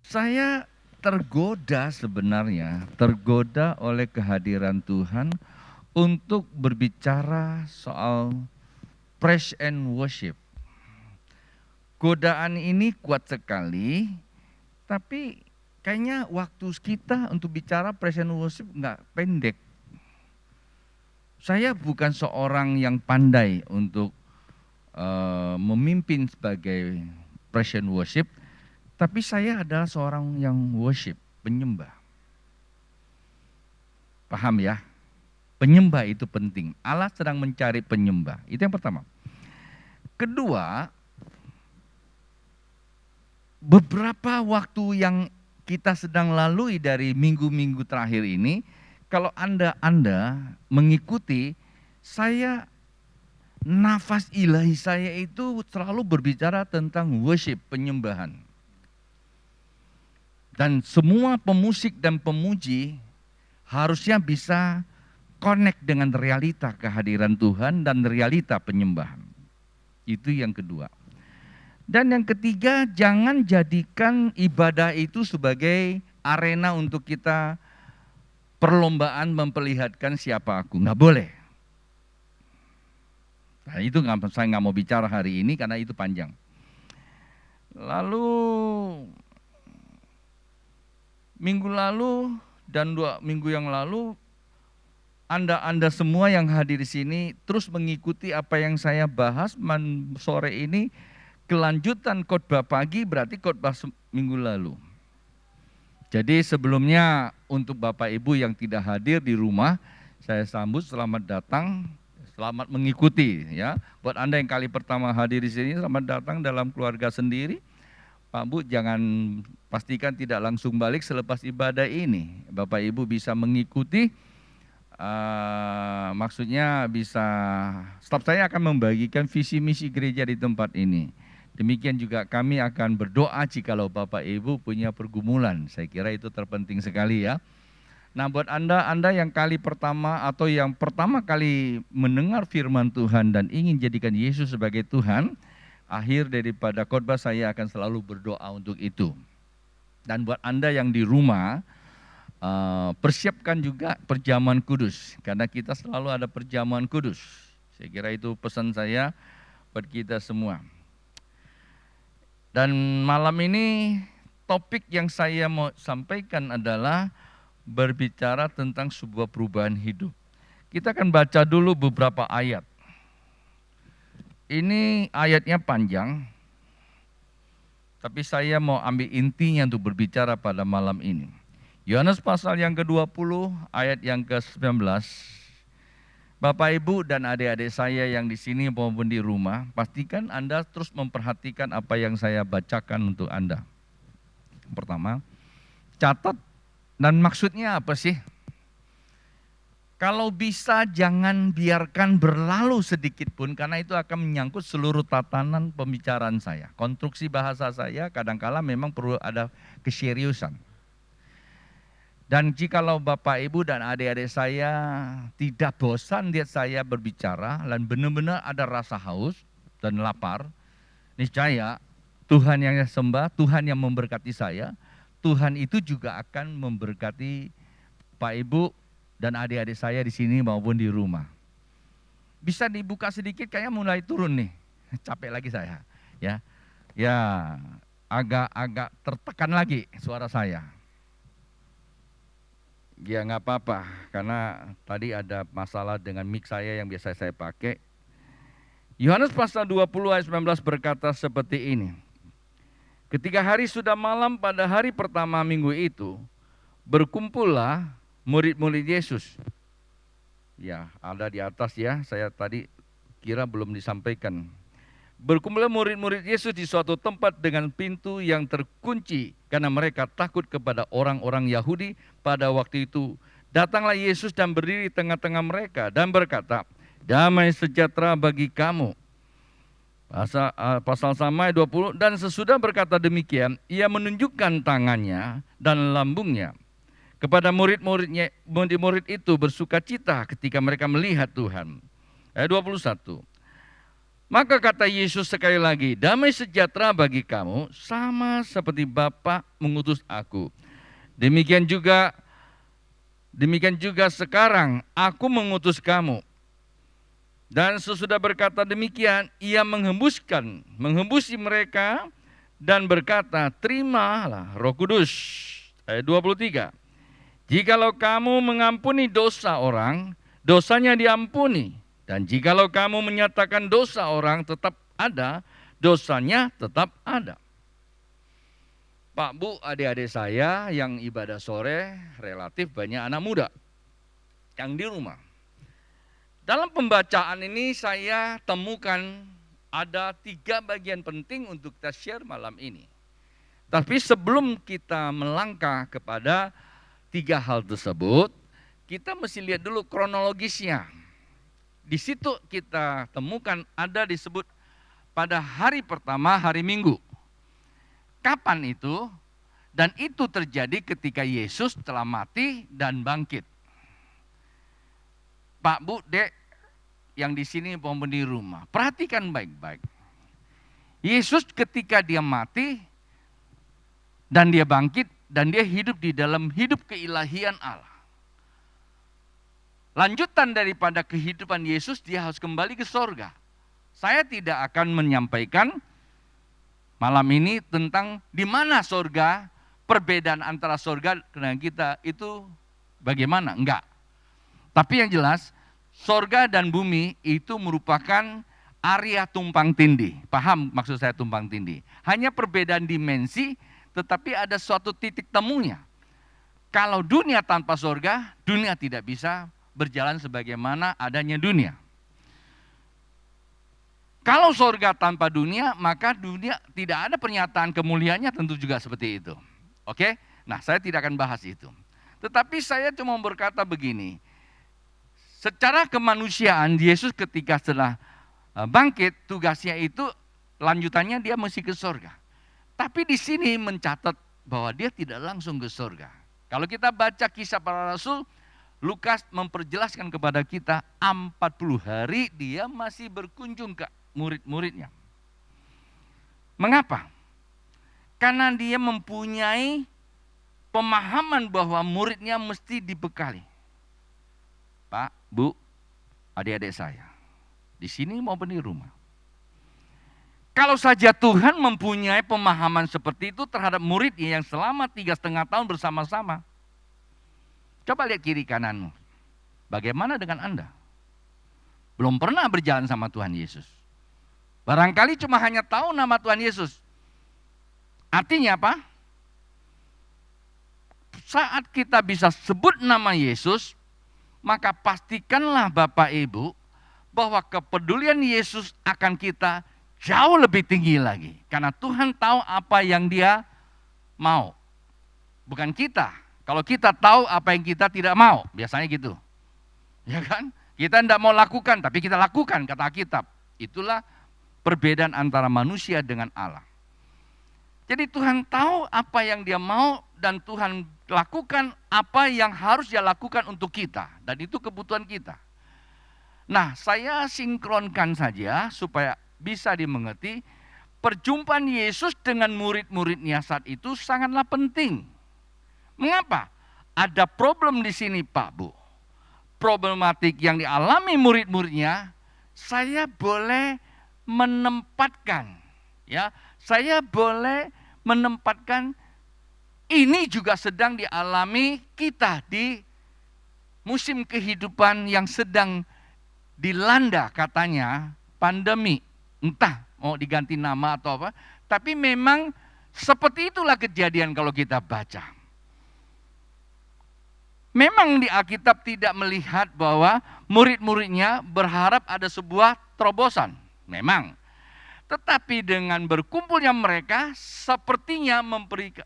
Saya tergoda oleh kehadiran Tuhan untuk berbicara soal praise and worship. Godaan ini kuat sekali, tapi kayaknya waktu kita untuk bicara praise and worship nggak pendek. Saya bukan seorang yang pandai untuk memimpin sebagai praise and worship, tapi saya adalah seorang yang worship, penyembah. Paham ya? Penyembah itu penting. Allah sedang mencari penyembah. Itu yang pertama. Kedua, beberapa waktu yang kita sedang lalui dari minggu-minggu terakhir ini, kalau Anda mengikuti, nafas ilahi saya itu selalu berbicara tentang worship, penyembahan. Dan semua pemusik dan pemuji harusnya bisa connect dengan realita kehadiran Tuhan dan realita penyembahan. Itu yang kedua. Dan yang ketiga, jangan jadikan ibadah itu sebagai arena untuk kita perlombaan memperlihatkan siapa aku. Nggak boleh. Nah, itu saya nggak mau bicara hari ini karena itu panjang. Lalu minggu lalu dan 2 minggu yang lalu, Anda semua yang hadir di sini terus mengikuti apa yang saya bahas sore ini, kelanjutan khotbah pagi berarti khotbah minggu lalu. Jadi sebelumnya untuk Bapak Ibu yang tidak hadir di rumah, saya sambut selamat datang, selamat mengikuti ya. Buat Anda yang kali pertama hadir di sini, selamat datang dalam keluarga sendiri. Pak Bu, jangan pastikan tidak langsung balik selepas ibadah ini. Bapak Ibu bisa mengikuti, maksudnya bisa, staf saya akan membagikan visi misi gereja di tempat ini. Demikian juga kami akan berdoa jikalau Bapak Ibu punya pergumulan. Saya kira itu terpenting sekali ya. Nah, buat Anda yang kali pertama atau yang pertama kali mendengar firman Tuhan dan ingin jadikan Yesus sebagai Tuhan, akhir daripada khotbah saya akan selalu berdoa untuk itu. Dan buat Anda yang di rumah, persiapkan juga perjamuan kudus, karena kita selalu ada perjamuan kudus. Saya kira itu pesan saya buat kita semua. Dan malam ini topik yang saya mau sampaikan adalah berbicara tentang sebuah perubahan hidup. Kita akan baca dulu beberapa ayat. Ini ayatnya panjang, tapi saya mau ambil intinya untuk berbicara pada malam ini. Yohanes pasal yang ke-20 ayat yang ke-19. Bapak Ibu dan adik-adik saya yang di sini maupun di rumah, pastikan Anda terus memperhatikan apa yang saya bacakan untuk Anda. Pertama, catat dan maksudnya apa sih? Kalau bisa jangan biarkan berlalu sedikit pun, karena itu akan menyangkut seluruh tatanan pembicaraan saya. Konstruksi bahasa saya kadangkala memang perlu ada keseriusan. Dan jikalau Bapak Ibu dan adik-adik saya tidak bosan lihat saya berbicara dan benar-benar ada rasa haus dan lapar, niscaya Tuhan yang saya sembah, Tuhan yang memberkati saya, Tuhan itu juga akan memberkati Pak Ibu dan adik-adik saya di sini maupun di rumah. Bisa dibuka sedikit, kayaknya mulai turun nih. Capek lagi saya. Ya, agak tertekan lagi suara saya. Ya nggak apa-apa, karena tadi ada masalah dengan mic saya yang biasa saya pakai. Yohanes pasal 20 ayat 19 berkata seperti ini. Ketika hari sudah malam pada hari pertama minggu itu, berkumpullah murid-murid Yesus. Ya, ada di atas ya, saya tadi kira belum disampaikan. Berkumpullah murid-murid Yesus di suatu tempat dengan pintu yang terkunci karena mereka takut kepada orang-orang Yahudi pada waktu itu. Datanglah Yesus dan berdiri di tengah-tengah mereka dan berkata, "Damai sejahtera bagi kamu." Pasal sama 20, dan sesudah berkata demikian, ia menunjukkan tangannya dan lambungnya. Kepada murid-muridnya, murid itu bersuka cita ketika mereka melihat Tuhan. Ayat 21. Maka kata Yesus sekali lagi, damai sejahtera bagi kamu sama seperti Bapa mengutus aku. Demikian juga sekarang aku mengutus kamu. Dan sesudah berkata demikian, ia menghembusi mereka dan berkata, terimalah Roh Kudus. Ayat 23. Jikalau kamu mengampuni dosa orang, dosanya diampuni. Dan jikalau kamu menyatakan dosa orang tetap ada, dosanya tetap ada. Pak, Bu, adik-adik saya yang ibadah sore relatif banyak anak muda yang di rumah. Dalam pembacaan ini saya temukan ada 3 bagian penting untuk kita share malam ini. Tapi sebelum kita melangkah kepada 3 hal tersebut, kita mesti lihat dulu kronologisnya. Di situ kita temukan ada disebut pada hari pertama, hari Minggu. Kapan itu? Dan itu terjadi ketika Yesus telah mati dan bangkit. Pak, Bu, Dek, yang di sini penghuni rumah, perhatikan baik-baik. Yesus ketika dia mati dan dia bangkit dan dia hidup di dalam hidup keilahian Allah. Lanjutan daripada kehidupan Yesus, dia harus kembali ke sorga. Saya tidak akan menyampaikan malam ini tentang di mana sorga, perbedaan antara sorga dengan kita itu bagaimana, enggak. Tapi yang jelas, sorga dan bumi itu merupakan area tumpang tindih. Paham maksud saya tumpang tindih? Hanya perbedaan dimensi, tetapi ada suatu titik temunya. Kalau dunia tanpa sorga, dunia tidak bisa berjalan sebagaimana adanya dunia. Kalau sorga tanpa dunia, maka dunia tidak ada pernyataan kemuliaannya, tentu juga seperti itu. Oke? Nah, saya tidak akan bahas itu. Tetapi saya cuma berkata begini, secara kemanusiaan Yesus ketika setelah bangkit, tugasnya itu lanjutannya dia mesti ke sorga. Tapi di sini mencatat bahwa dia tidak langsung ke sorga. Kalau kita baca kisah para rasul, Lukas memperjelaskan kepada kita 40 hari dia masih berkunjung ke murid-muridnya. Mengapa? Karena dia mempunyai pemahaman bahwa muridnya mesti dibekali. Pak, Bu, adik-adik saya, di sini maupun di rumah. Kalau saja Tuhan mempunyai pemahaman seperti itu terhadap muridnya yang selama 3,5 tahun bersama-sama, coba lihat kiri kananmu. Bagaimana dengan Anda? Belum pernah berjalan sama Tuhan Yesus. Barangkali cuma hanya tahu nama Tuhan Yesus. Artinya apa? Saat kita bisa sebut nama Yesus, maka pastikanlah Bapak Ibu bahwa kepedulian Yesus akan kita jauh lebih tinggi lagi. Karena Tuhan tahu apa yang Dia mau. Bukan kita. Kalau kita tahu apa yang kita tidak mau, biasanya gitu. Ya kan? Kita tidak mau lakukan, tapi kita lakukan, kata Alkitab. Itulah perbedaan antara manusia dengan Allah. Jadi Tuhan tahu apa yang Dia mau dan Tuhan lakukan apa yang harus Dia lakukan untuk kita. Dan itu kebutuhan kita. Nah, saya sinkronkan saja supaya bisa dimengerti. Perjumpaan Yesus dengan murid-muridnya saat itu sangatlah penting. Mengapa? Ada problem di sini, Pak, Bu. Problematik yang dialami murid-muridnya, saya boleh menempatkan, ya, saya boleh menempatkan ini juga sedang dialami kita di musim kehidupan yang sedang dilanda katanya pandemi, entah mau diganti nama atau apa, tapi memang seperti itulah kejadian kalau kita baca. Memang di Alkitab tidak melihat bahwa murid-muridnya berharap ada sebuah terobosan. Memang. Tetapi dengan berkumpulnya mereka sepertinya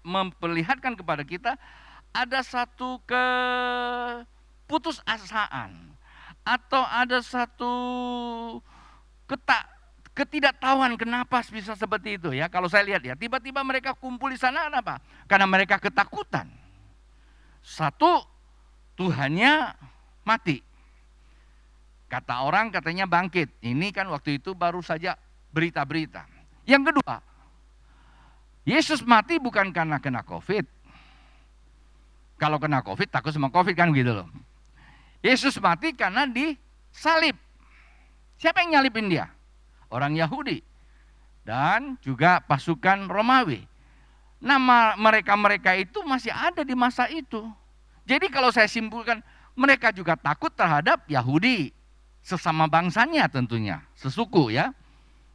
memperlihatkan kepada kita ada satu keputusasaan. Atau ada satu ketidaktahuan kenapa bisa seperti itu ya. Kalau saya lihat ya, tiba-tiba mereka kumpul di sana kenapa? Karena mereka ketakutan. Satu, Tuhannya mati. Kata orang katanya bangkit. Ini kan waktu itu baru saja berita-berita. Yang kedua, Yesus mati bukan karena kena COVID. Kalau kena COVID takut sama COVID kan gitu loh. Yesus mati karena disalib. Siapa yang nyalipin dia? Orang Yahudi. Dan juga pasukan Romawi. Nah mereka-mereka itu masih ada di masa itu. Jadi kalau saya simpulkan, mereka juga takut terhadap Yahudi. Sesama bangsanya tentunya, sesuku ya.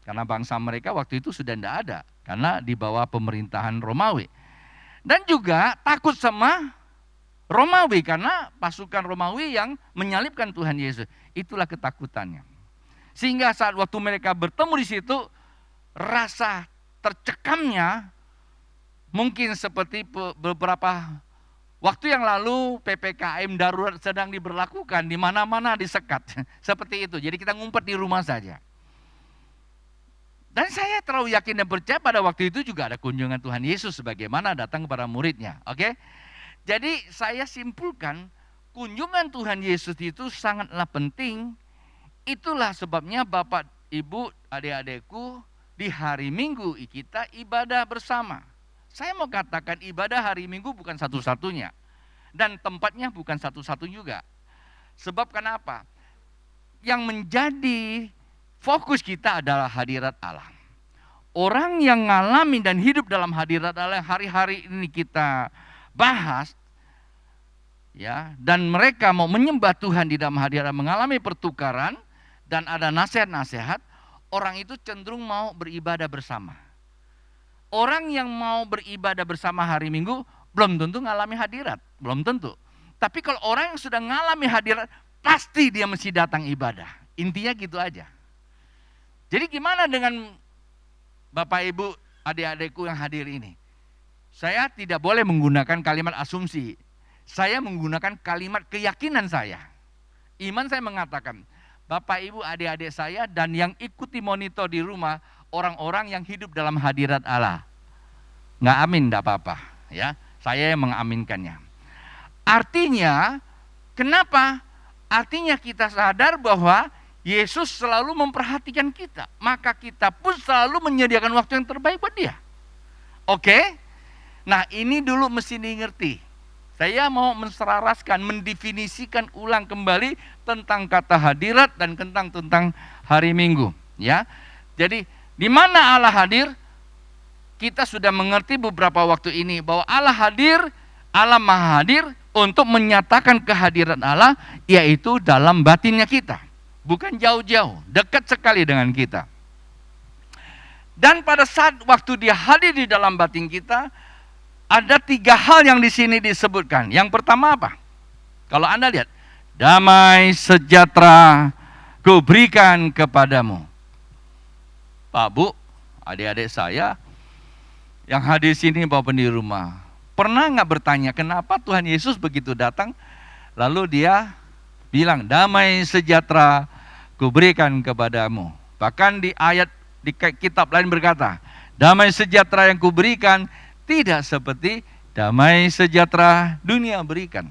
Karena bangsa mereka waktu itu sudah tidak ada. Karena di bawah pemerintahan Romawi. Dan juga takut sama Romawi karena pasukan Romawi yang menyalibkan Tuhan Yesus. Itulah ketakutannya. Sehingga saat waktu mereka bertemu di situ, rasa tercekamnya mungkin seperti beberapa waktu yang lalu PPKM darurat sedang diberlakukan, di mana-mana disekat. Seperti itu. Jadi kita ngumpet di rumah saja. Dan saya terlalu yakin dan percaya pada waktu itu juga ada kunjungan Tuhan Yesus sebagaimana datang kepada muridnya. Oke? Jadi saya simpulkan kunjungan Tuhan Yesus itu sangatlah penting. Itulah sebabnya Bapak, Ibu, adik-adikku di hari Minggu kita ibadah bersama. Saya mau katakan ibadah hari Minggu bukan satu-satunya. Dan tempatnya bukan satu-satu juga. Sebab kenapa? Yang menjadi fokus kita adalah hadirat Allah. Orang yang ngalami dan hidup dalam hadirat Allah hari-hari ini kita bahas, ya, dan mereka mau menyembah Tuhan di dalam hadirat, mengalami pertukaran, dan ada nasihat-nasihat, orang itu cenderung mau beribadah bersama. Orang yang mau beribadah bersama hari Minggu belum tentu ngalami hadirat, belum tentu. Tapi kalau orang yang sudah ngalami hadirat, pasti dia mesti datang ibadah. Intinya gitu aja. Jadi gimana dengan Bapak Ibu, adik-adikku yang hadir ini? Saya tidak boleh menggunakan kalimat asumsi. Saya menggunakan kalimat keyakinan saya. Iman saya mengatakan, Bapak Ibu, adik-adik saya dan yang ikuti monitor di rumah, orang-orang yang hidup dalam hadirat Allah. Nggak amin, enggak apa-apa. Ya, saya yang mengaminkannya. Artinya, kenapa? Artinya kita sadar bahwa Yesus selalu memperhatikan kita. Maka kita pun selalu menyediakan waktu yang terbaik buat dia. Oke? Nah ini dulu mesti dimengerti. Saya mau menselaraskan, mendefinisikan ulang kembali tentang kata hadirat dan tentang hari Minggu. Ya, jadi di mana Allah hadir? Kita sudah mengerti beberapa waktu ini bahwa Allah hadir, Allah Maha Hadir untuk menyatakan kehadiran Allah, yaitu dalam batinnya kita. Bukan jauh-jauh, dekat sekali dengan kita. Dan pada saat waktu dia hadir di dalam batin kita, ada 3 hal yang di sini disebutkan. Yang pertama apa? Kalau Anda lihat, damai sejahtera kuberikan kepadamu. Pak Bu, adik-adik saya yang hadir sini maupun di rumah, pernah nggak bertanya kenapa Tuhan Yesus begitu datang, lalu dia bilang damai sejahtera kuberikan kepadamu. Bahkan di ayat di kitab lain berkata, damai sejahtera yang kuberikan tidak seperti damai sejahtera dunia berikan.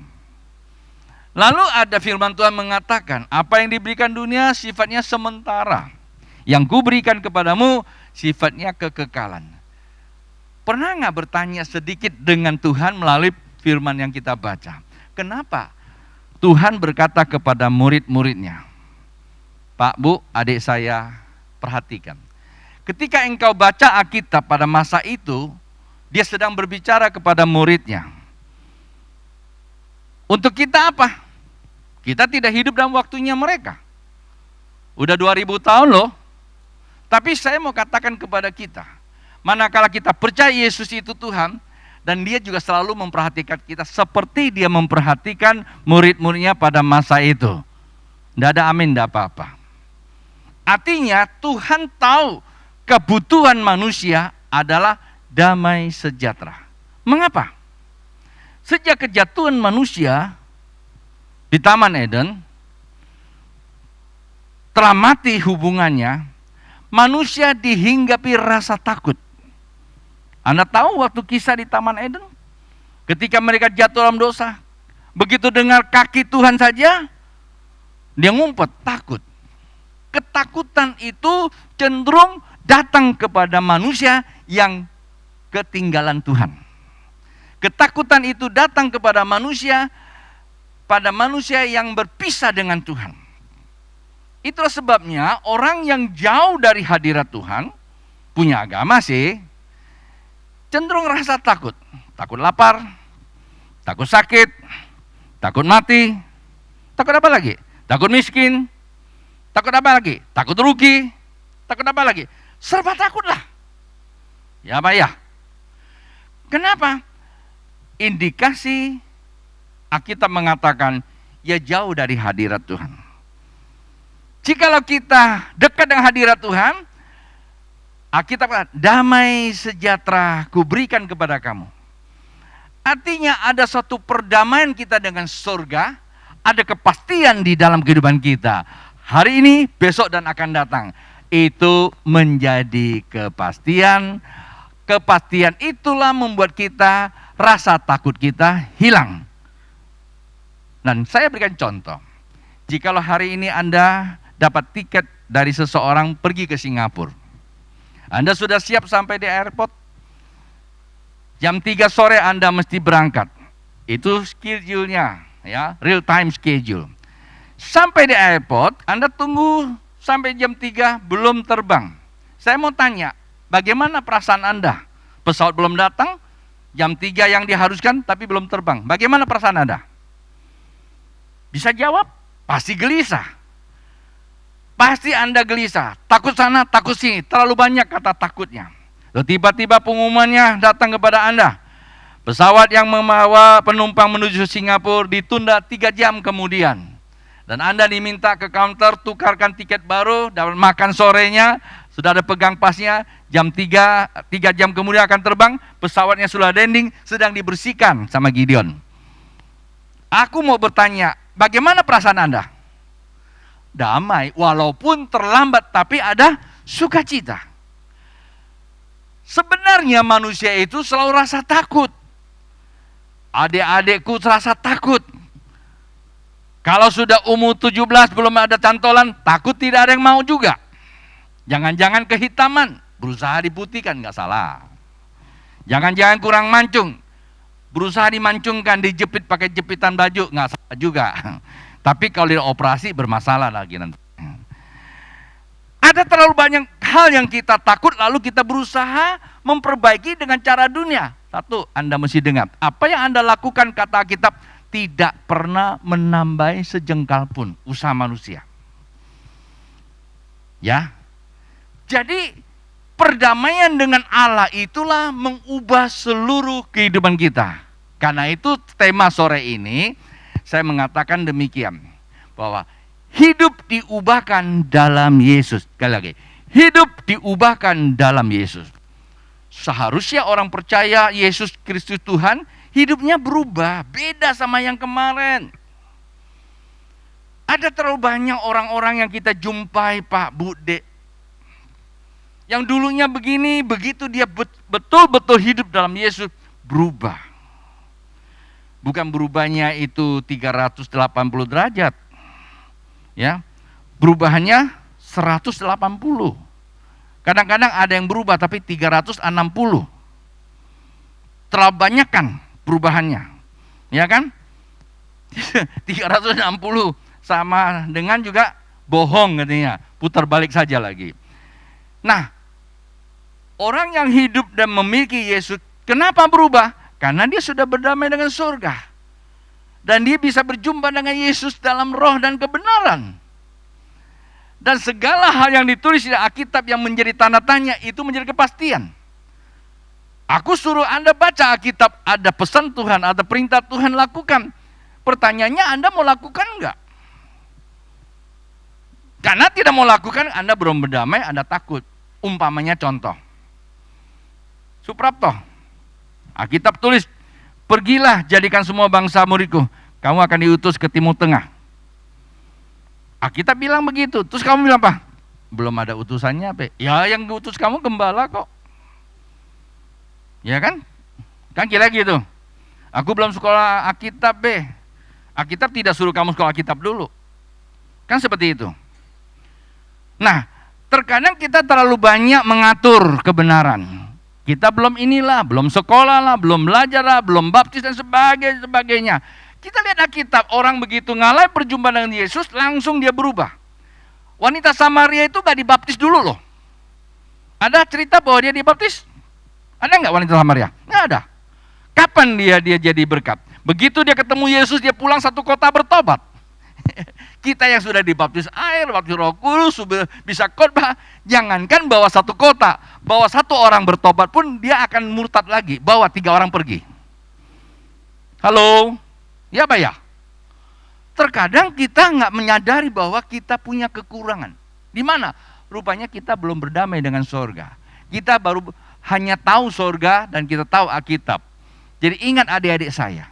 Lalu ada firman Tuhan mengatakan, apa yang diberikan dunia sifatnya sementara, yang kuberikan kepadamu sifatnya kekekalan. Pernah nggak bertanya sedikit dengan Tuhan melalui firman yang kita baca? Kenapa Tuhan berkata kepada murid-muridnya, Pak Bu, adik saya, perhatikan. Ketika engkau baca Alkitab pada masa itu, dia sedang berbicara kepada muridnya. Untuk kita apa? Kita tidak hidup dalam waktunya mereka. Udah 2000 tahun loh. Tapi saya mau katakan kepada kita, manakala kita percaya Yesus itu Tuhan, dan dia juga selalu memperhatikan kita seperti dia memperhatikan murid-muridnya pada masa itu. Tidak ada amin, tidak apa-apa. Artinya Tuhan tahu kebutuhan manusia adalah damai sejahtera. Mengapa? Sejak kejatuhan manusia di Taman Eden, telah mati hubungannya, manusia dihinggapi rasa takut. Anda tahu waktu kisah di Taman Eden? Ketika mereka jatuh dalam dosa, begitu dengar kaki Tuhan saja, Dia ngumpet, takut. Ketakutan itu cenderung datang kepada manusia yang ketinggalan Tuhan. Ketakutan itu datang kepada manusia, pada manusia yang berpisah dengan Tuhan. Itulah sebabnya orang yang jauh dari hadirat Tuhan, punya agama sih, cenderung rasa takut. Takut lapar, takut sakit, takut mati, takut apa lagi? Takut miskin, takut apa lagi? Takut rugi, takut apa lagi? Serba takutlah. Ya Pak ya. Kenapa? Indikasi Alkitab mengatakan ya jauh dari hadirat Tuhan. Jikalau kita dekat dengan hadirat Tuhan, Alkitab kata, damai sejahtera kuberikan kepada kamu. Artinya ada suatu perdamaian kita dengan surga, ada kepastian di dalam kehidupan kita. Hari ini, besok dan akan datang. Itu menjadi kepastian. Kepastian itulah membuat kita, rasa takut kita hilang. Dan saya berikan contoh. Jikalau hari ini Anda dapat tiket dari seseorang pergi ke Singapura. Anda sudah siap sampai di airport. Jam 3 sore Anda mesti berangkat. Itu schedule-nya, ya, real time schedule. Sampai di airport, Anda tunggu sampai jam 3 belum terbang. Saya mau tanya, bagaimana perasaan Anda? Pesawat belum datang, jam 3 yang diharuskan tapi belum terbang. Bagaimana perasaan Anda? Bisa jawab? Pasti gelisah. Pasti Anda gelisah. Takut sana, takut sini. Terlalu banyak kata takutnya. Lalu tiba-tiba pengumumannya datang kepada Anda. Pesawat yang membawa penumpang menuju Singapura ditunda 3 jam kemudian. Dan Anda diminta ke counter, tukarkan tiket baru, dapat makan sorenya, sudah ada pegang pasnya, jam 3 jam kemudian akan terbang, pesawatnya sudah landing, sedang dibersihkan sama Gideon. Aku mau bertanya, bagaimana perasaan Anda? Damai, walaupun terlambat, tapi ada sukacita. Sebenarnya manusia itu selalu rasa takut. Adik-adikku rasa takut. Kalau sudah umur 17 belum ada cantolan, takut tidak ada yang mau juga. Jangan-jangan kehitaman, berusaha diputihkan, nggak salah. Jangan-jangan kurang mancung, berusaha dimancungkan, dijepit pakai jepitan baju, nggak salah juga. Tapi kalau dioperasi bermasalah lagi nanti. Ada terlalu banyak hal yang kita takut, lalu kita berusaha memperbaiki dengan cara dunia. Satu, Anda mesti dengar, apa yang Anda lakukan kata Alkitab tidak pernah menambah sejengkal pun usaha manusia. Ya, jadi perdamaian dengan Allah itulah mengubah seluruh kehidupan kita. Karena itu tema sore ini saya mengatakan demikian, bahwa hidup diubahkan dalam Yesus. Sekali lagi, hidup diubahkan dalam Yesus. Seharusnya orang percaya Yesus Kristus Tuhan, hidupnya berubah, beda sama yang kemarin. Ada terlalu banyak orang-orang yang kita jumpai, Pak, Bu, Dek, yang dulunya begini, begitu dia betul-betul hidup dalam Yesus, berubah. Bukan berubahnya itu 380 derajat. Ya, perubahannya 180. Kadang-kadang ada yang berubah tapi 360. Terlalu banyak kan perubahannya. Ya kan? 360 sama dengan juga bohong katanya. Putar balik saja lagi. Nah, orang yang hidup dan memiliki Yesus, kenapa berubah? Karena dia sudah berdamai dengan surga. Dan dia bisa berjumpa dengan Yesus dalam roh dan kebenaran. Dan segala hal yang ditulis di Alkitab yang menjadi tanda tanya itu menjadi kepastian. Aku suruh Anda baca Alkitab, ada pesan Tuhan, ada perintah Tuhan, lakukan. Pertanyaannya, Anda mau lakukan enggak? Karena tidak mau lakukan, Anda belum berdamai, Anda takut. Umpamanya contoh. Suprapto. Alkitab tulis, pergilah jadikan semua bangsa muridku. Kamu akan diutus ke Timur Tengah. Alkitab bilang begitu. Terus kamu bilang apa? Belum ada utusannya, Pe. Ya yang diutus kamu gembala kok. Ya kan? Kan kira gitu. Aku belum sekolah Alkitab, Be. Alkitab tidak suruh kamu sekolah Alkitab dulu. Kan seperti itu. Nah, terkadang kita terlalu banyak mengatur kebenaran. Kita belum inilah, belum sekolah lah, belum belajar lah, belum baptis dan sebagainya. Kita lihat Alkitab, orang begitu ngalai perjumpaan dengan Yesus, langsung dia berubah. Wanita Samaria itu gak dibaptis dulu loh. Ada cerita bahwa dia dibaptis? Ada nggak wanita Samaria? Nggak ada. Kapan dia jadi berkat? Begitu dia ketemu Yesus, dia pulang satu kota bertobat. Kita yang sudah dibaptis air, baptis Roh Kudus, bisa khotbah, jangankan bawa satu kota, bawa satu orang bertobat pun dia akan murtad lagi, bawa 3 orang pergi. Halo? Ya Pak ya? Terkadang kita nggak menyadari bahwa kita punya kekurangan. Di mana? Rupanya kita belum berdamai dengan sorga. Kita baru hanya tahu sorga dan kita tahu Alkitab. Jadi ingat adik-adik saya,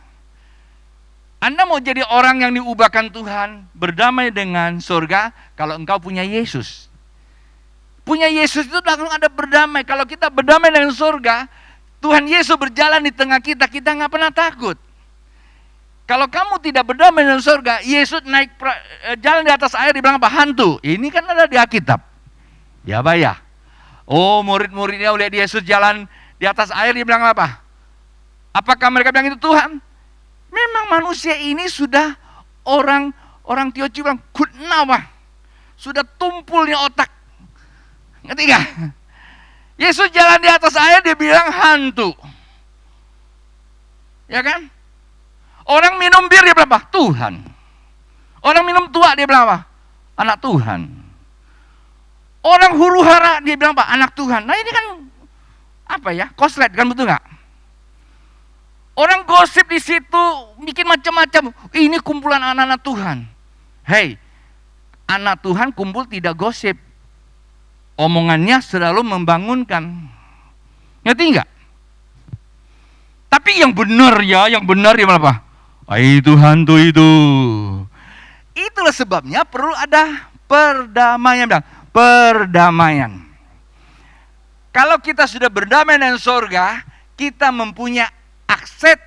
Anda mau jadi orang yang diubahkan Tuhan, berdamai dengan sorga, kalau engkau punya Yesus. Punya Yesus itu langsung ada berdamai. Kalau kita berdamai dengan sorga, Tuhan Yesus berjalan di tengah kita, kita nggak pernah takut. Kalau kamu tidak berdamai dengan sorga, Yesus naik jalan di atas air, dibilang apa? Hantu. Ini kan ada di Alkitab. Ya Pak ya? Oh, murid-muridnya lihat Yesus jalan di atas air, dia bilang apa? Apakah mereka bilang itu Tuhan? Memang manusia ini sudah orang Tioci bilang kutnawa. Sudah tumpulnya otak. Ngerti gak? Yesus jalan di atas air, dia bilang hantu. Ya kan? Orang minum bir, dia bilang apa? Tuhan. Orang minum tua, dia bilang apa? Anak Tuhan. Orang huru hara, dia bilang apa? Anak Tuhan. Nah ini kan apa ya? Koslet kan, betul nggak? Orang gosip di situ bikin macam-macam. Ini kumpulan anak-anak Tuhan. Hei, anak Tuhan kumpul tidak gosip. Omongannya selalu membangunkan. Ngerti nggak? Tapi yang benar ya apa? Itu hantu itu. Itulah sebabnya perlu ada perdamaian. Perdamaian. Kalau kita sudah berdamai dengan sorga, kita mempunyai akses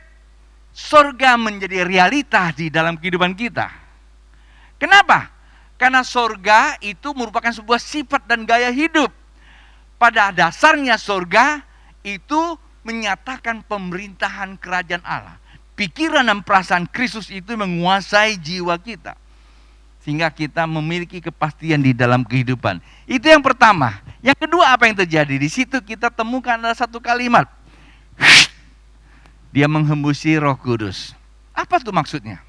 sorga menjadi realita di dalam kehidupan kita. Kenapa? Karena sorga itu merupakan sebuah sifat dan gaya hidup. Pada dasarnya sorga itu menyatakan pemerintahan kerajaan Allah. Pikiran dan perasaan Kristus itu menguasai jiwa kita. Sehingga kita memiliki kepastian di dalam kehidupan. Itu yang pertama. Yang kedua, apa yang terjadi? Di situ kita temukan ada satu kalimat. Dia menghembusi Roh Kudus. Apa tuh maksudnya?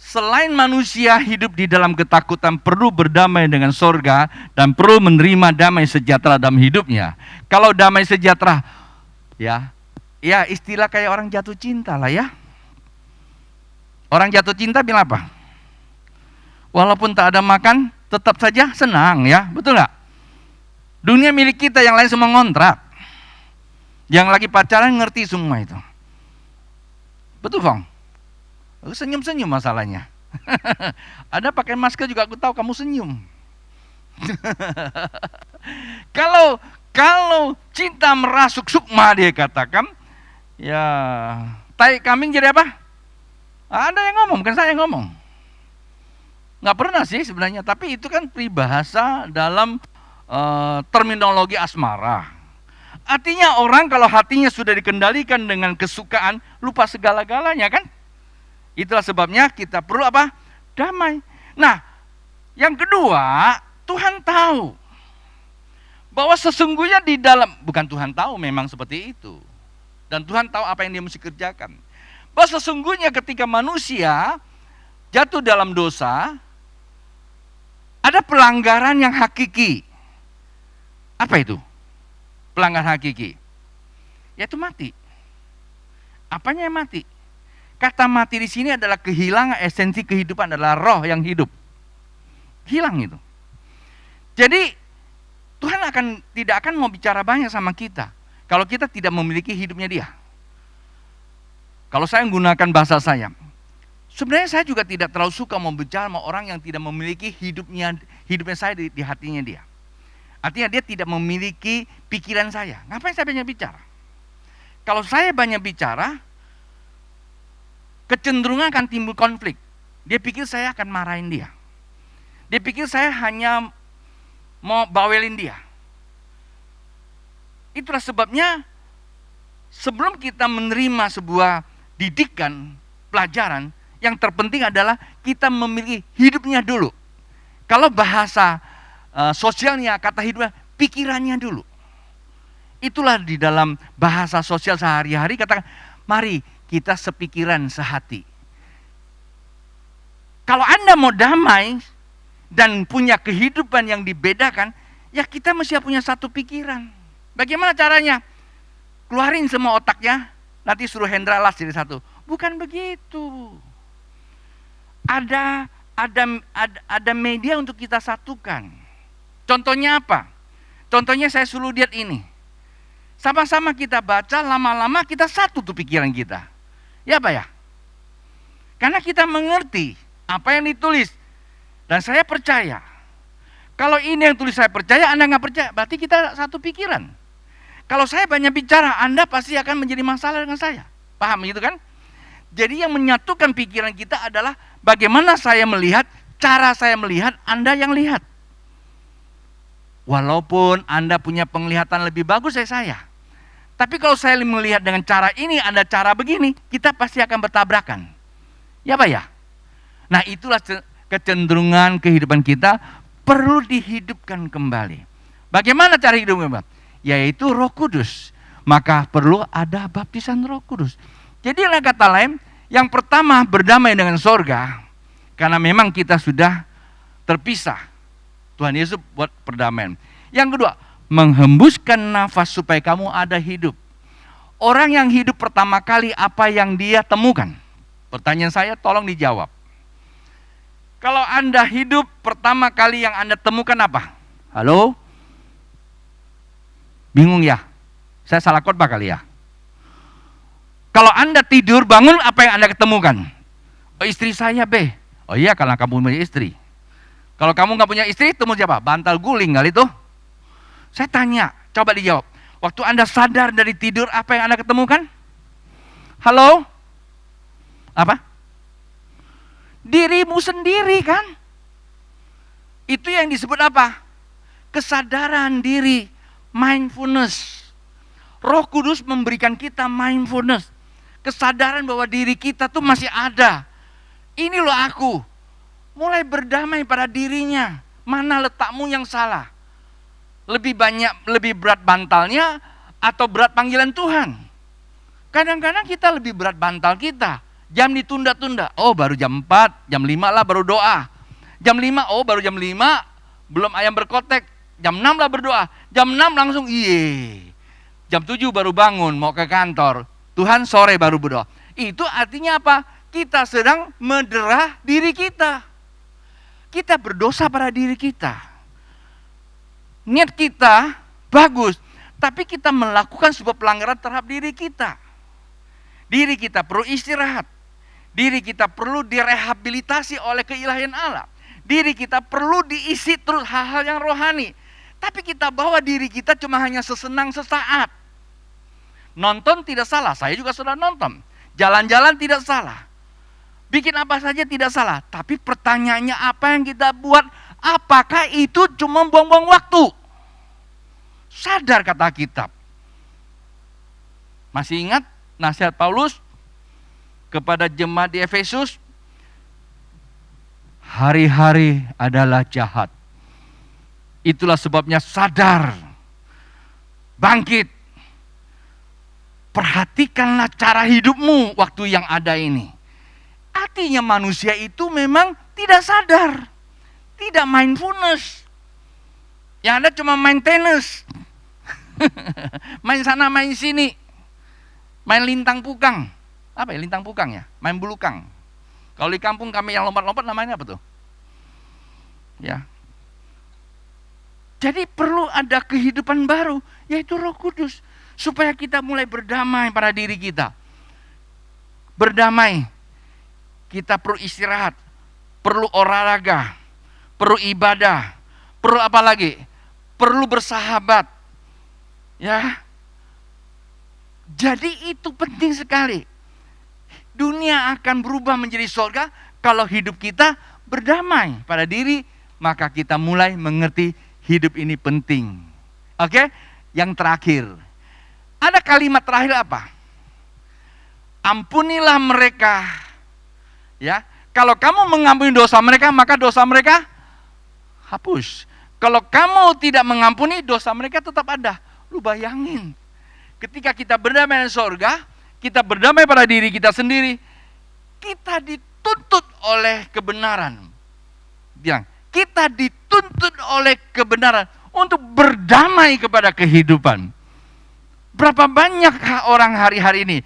Selain manusia hidup di dalam ketakutan, perlu berdamai dengan sorga dan perlu menerima damai sejahtera dalam hidupnya. Kalau damai sejahtera, ya istilah kayak orang jatuh cinta lah ya. Orang jatuh cinta bilang apa? Walaupun tak ada makan, tetap saja senang ya, betul nggak? Dunia milik kita, yang lain semua ngontrak. Yang lagi pacaran ngerti semua itu. Betul Bang? Senyum-senyum masalahnya. Ada pakai masker juga aku tahu kamu senyum. Kalau cinta merasuk sukma, dia katakan, ya tai kambing jadi apa? Ada yang ngomong, bukan saya yang ngomong. Nggak pernah sih sebenarnya, tapi itu kan peribahasa dalam terminologi asmara. Artinya orang kalau hatinya sudah dikendalikan dengan kesukaan, lupa segala-galanya kan? Itulah sebabnya kita perlu apa? Damai. Nah, yang kedua, Tuhan tahu bahwa sesungguhnya di dalam, bukan Tuhan tahu, memang seperti itu. Dan Tuhan tahu apa yang dia mesti kerjakan. Bahwa sesungguhnya ketika manusia jatuh dalam dosa, ada pelanggaran yang hakiki. Apa itu? Pelanggaran hakiki. Yaitu mati. Apanya yang mati? Kata mati di sini adalah kehilangan esensi kehidupan, adalah roh yang hidup. Hilang itu. Jadi Tuhan tidak akan mau bicara banyak sama kita kalau kita tidak memiliki hidupnya dia. Kalau saya menggunakan bahasa saya, sebenarnya saya juga tidak terlalu suka mau bicara sama orang yang tidak memiliki hidupnya saya di hatinya dia. Artinya dia tidak memiliki pikiran saya. Ngapain saya banyak bicara? Kalau saya banyak bicara, kecenderungan akan timbul konflik. Dia pikir saya akan marahin dia. Dia pikir saya hanya mau bawelin dia. Itulah sebabnya sebelum kita menerima sebuah didikan, pelajaran, yang terpenting adalah kita memiliki hidupnya dulu. Kalau bahasa sosialnya, kata hidupnya, pikirannya dulu. Itulah di dalam bahasa sosial sehari-hari katakan, mari kita sepikiran, sehati. Kalau Anda mau damai dan punya kehidupan yang dibedakan, ya kita mesti punya satu pikiran. Bagaimana caranya? Keluarin semua otaknya, nanti suruh Hendra las jadi satu. Bukan begitu. Ada media untuk kita satukan. Contohnya apa? Contohnya saya suruh lihat ini. Sama-sama kita baca, lama-lama kita satu tuh pikiran kita. Ya Pak ya? Karena kita mengerti apa yang ditulis. Dan saya percaya. Kalau ini yang tulis saya percaya, Anda nggak percaya, berarti kita satu pikiran. Kalau saya banyak bicara, Anda pasti akan menjadi masalah dengan saya. Paham gitu kan? Jadi yang menyatukan pikiran kita adalah bagaimana saya melihat, cara saya melihat, Anda yang lihat. Walaupun Anda punya penglihatan lebih bagus dari saya. Tapi kalau saya melihat dengan cara ini, Anda cara begini, kita pasti akan bertabrakan. Ya Pak ya? Nah itulah kecenderungan kehidupan kita perlu dihidupkan kembali. Bagaimana cara hidup kembali? Yaitu Roh Kudus. Maka perlu ada baptisan Roh Kudus. Jadi dengan kata lain, yang pertama berdamai dengan sorga, karena memang kita sudah terpisah. Tuhan Yesus buat perdamaian. Yang kedua, menghembuskan nafas supaya kamu ada hidup. Orang yang hidup pertama kali apa yang dia temukan? Pertanyaan saya tolong dijawab. Kalau Anda hidup pertama kali yang Anda temukan apa? Halo? Bingung ya? Saya salah khotbah kali ya? Kalau Anda tidur bangun apa yang Anda ketemukan? Oh, istri saya be. Oh iya karena kamu punya istri. Kalau kamu nggak punya istri, temu siapa? Bantal guling kali itu. Saya tanya, coba dijawab. Waktu Anda sadar dari tidur, apa yang Anda ketemukan? Halo? Apa? Dirimu sendiri kan? Itu yang disebut apa? Kesadaran diri, mindfulness. Roh Kudus memberikan kita mindfulness. Kesadaran bahwa diri kita tuh masih ada. Ini loh aku. Mulai berdamai pada dirinya. Mana letakmu yang salah? Lebih banyak, lebih berat bantalnya atau berat panggilan Tuhan? Kadang-kadang kita lebih berat bantal kita. Jam ditunda-tunda. Oh baru jam 4, jam 5 lah baru doa. Jam 5, oh baru jam 5, belum ayam berkotek. Jam 6 lah berdoa. Jam 6 langsung Jam 7 baru bangun, mau ke kantor. Tuhan sore baru berdoa. Itu artinya apa? Kita sedang mendera diri kita. Kita berdosa pada diri kita. Niat kita bagus, tapi kita melakukan sebuah pelanggaran terhadap diri kita. Diri kita perlu istirahat. Diri kita perlu direhabilitasi oleh keilahian Allah. Diri kita perlu diisi terus hal-hal yang rohani. Tapi kita bawa diri kita cuma hanya sesenang sesaat. Nonton tidak salah, saya juga sudah nonton. Jalan-jalan tidak salah. Bikin apa saja tidak salah. Tapi pertanyaannya apa yang kita buat? Apakah itu cuma buang-buang waktu? Sadar kata kitab. Masih ingat nasihat Paulus kepada jemaat di Efesus? Hari-hari adalah jahat. Itulah sebabnya sadar. Bangkit. Perhatikanlah cara hidupmu waktu yang ada ini. Artinya manusia itu memang tidak sadar. Tidak mindfulness. Yang ada cuma main tenis. Main sana, main sini. Main lintang pukang. Apa ya lintang pukang ya? Main bulukang. Kalau di kampung kami yang lompat-lompat namanya apa tuh? Ya. Jadi perlu ada kehidupan baru, yaitu Roh Kudus. Supaya kita mulai berdamai pada diri kita. Berdamai. Kita perlu istirahat. Perlu olahraga. Perlu ibadah. Perlu apa lagi? Perlu bersahabat. Ya. Jadi itu penting sekali. Dunia akan berubah menjadi surga Kalau hidup kita berdamai pada diri, maka kita mulai mengerti hidup ini penting. Oke? Yang terakhir, ada kalimat terakhir apa? Ampunilah mereka. Ya, kalau kamu mengampuni dosa mereka, maka dosa mereka hapus. Kalau kamu tidak mengampuni, dosa mereka tetap ada. Lu bayangin, ketika kita berdamai dengan sorga, kita berdamai pada diri kita sendiri, kita dituntut oleh kebenaran. Bilang, kita dituntut oleh kebenaran untuk berdamai kepada kehidupan. Berapa banyak orang hari-hari ini,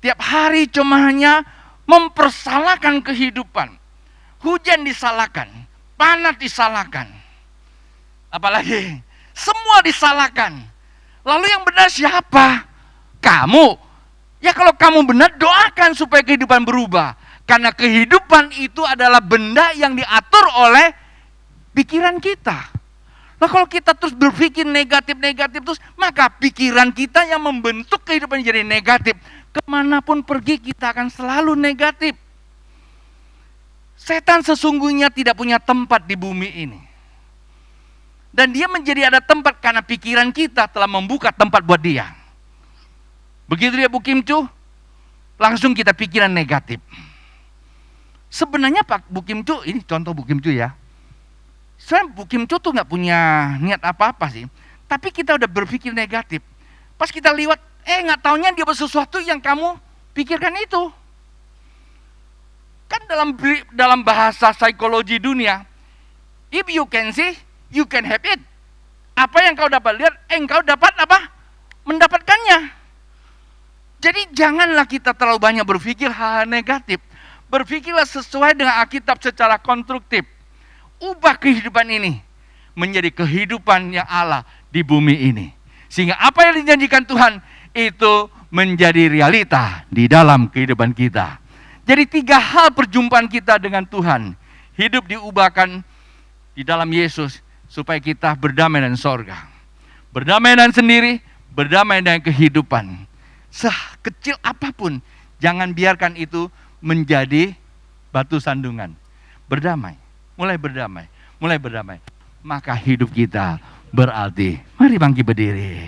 tiap hari cuma hanya mempersalahkan kehidupan. Hujan disalahkan, panas disalahkan. Apalagi, semua disalahkan. Lalu yang benar siapa? Kamu. Ya kalau kamu benar, doakan supaya kehidupan berubah. Karena kehidupan itu adalah benda yang diatur oleh pikiran kita. Nah kalau kita terus berpikir negatif-negatif terus, maka pikiran kita yang membentuk kehidupan jadi negatif. Kemanapun pergi kita akan selalu negatif. Setan sesungguhnya tidak punya tempat di bumi ini. Dan dia menjadi ada tempat karena pikiran kita telah membuka tempat buat dia. Begitu dia Bu Kim Chu, langsung kita pikiran negatif. Sebenarnya Pak Bu Kim Chu, ini contoh Bu Kim Chu ya. Sebenarnya Bu Kim Chu tuh gak punya niat apa-apa sih. Tapi kita udah berpikir negatif. Pas kita liwat, gak taunya dia sesuatu yang kamu pikirkan itu. Kan dalam bahasa psikologi dunia, if you can see, you can have it. Apa yang kau dapat lihat, engkau dapat apa? Mendapatkannya. Jadi janganlah kita terlalu banyak berpikir hal negatif. Berpikirlah sesuai dengan Alkitab secara konstruktif. Ubah kehidupan ini menjadi kehidupan yang Allah di bumi ini. Sehingga apa yang dijanjikan Tuhan itu menjadi realita di dalam kehidupan kita. Jadi 3 hal perjumpaan kita dengan Tuhan. Hidup diubahkan di dalam Yesus supaya kita berdamai dengan sorga. Berdamai dengan sendiri, berdamai dengan kehidupan. Sekecil apapun, jangan biarkan itu menjadi batu sandungan. Berdamai, mulai berdamai, mulai berdamai. Maka hidup kita berarti. Mari bangkit berdiri.